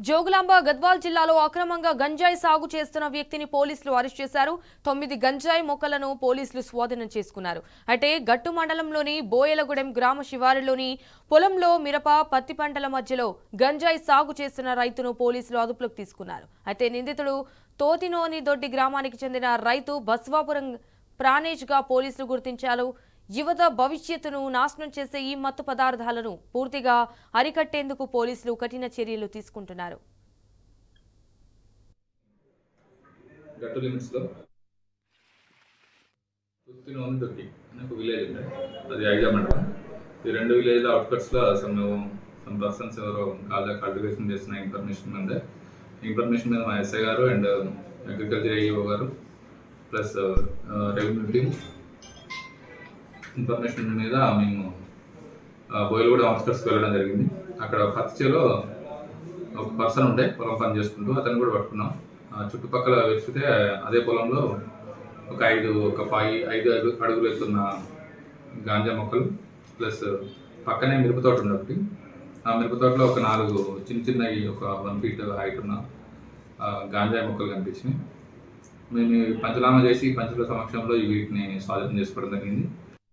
జోగులాంబ గద్వాల్ జిల్లాలో అక్రమంగా గంజాయి సాగు చేస్తున్న వ్యక్తిని పోలీసులు అరెస్ట్ చేశారు. 9 గంజాయి మొక్కలను పోలీసులు స్వాధీనం చేసుకున్నారు. అయితే గట్టు మండలంలోని బోయలగూడెం గ్రామ శివారులోని పొలంలో మిరప, పత్తి పంటల మధ్యలో గంజాయి సాగు చేస్తున్న రైతును పోలీసులు అదుపులోకి తీసుకున్నారు. అయితే నిందితుడు తోతినోని దొడ్డి గ్రామానికి చెందిన రైతు బస్వాపురం ప్రాణేష్ గా పోలీసులు గుర్తించారు. యువత భవిష్యత్తును నాశనం చేసే ఈ మత్తు పదార్థాలను పూర్తిగా అరికట్టేందుకు పోలీసులు కఠిన చర్యలు తీసుకుంటున్నారు. గట్టు లిమిట్స్లో తొత్తినోని దొడ్డి అనే ఒక విలేజ్ ఉంది. అది ఐజా మండలం. ఈ రెండు విలేజ్ల అవుట్కట్స్లో సమ్ పర్సన్స్ ఎవరో కల్టివేషన్ చేసిన ఇన్ఫర్మేషన్ మీద మా ఎస్ఐ గారు అండ్ అగ్రికల్చర్ ఏఈఓ గారు ప్లస్ రెవెన్యూ టీమ్ ఇన్ఫర్మేషన్ మీద మేము బోయలగూడెం అవుట్స్కట్స్కి వెళ్ళడం జరిగింది. అక్కడ పత్తిచేలో ఒక పర్సన్ ఉండే పొలం పని చేసుకుంటూ అతను కూడా పట్టుకున్నాం. చుట్టుపక్కల వెతికితే అదే పొలంలో ఒక ఐదు అడుగులు ఎత్తున్న గాంజా మొక్కలు ప్లస్ పక్కనే మిరపతోట ఉంది ఒకటి. ఆ మిరపతోటలో ఒక 4 చిన్నవి ఒక 1 feet హైట్ ఉన్న గాంజా మొక్కలు కనిపించినాయి. మేము పంచనామా చేసి పంచుల సమక్షంలో వీటిని స్వాధీనం చేసుకోవడం జరిగింది.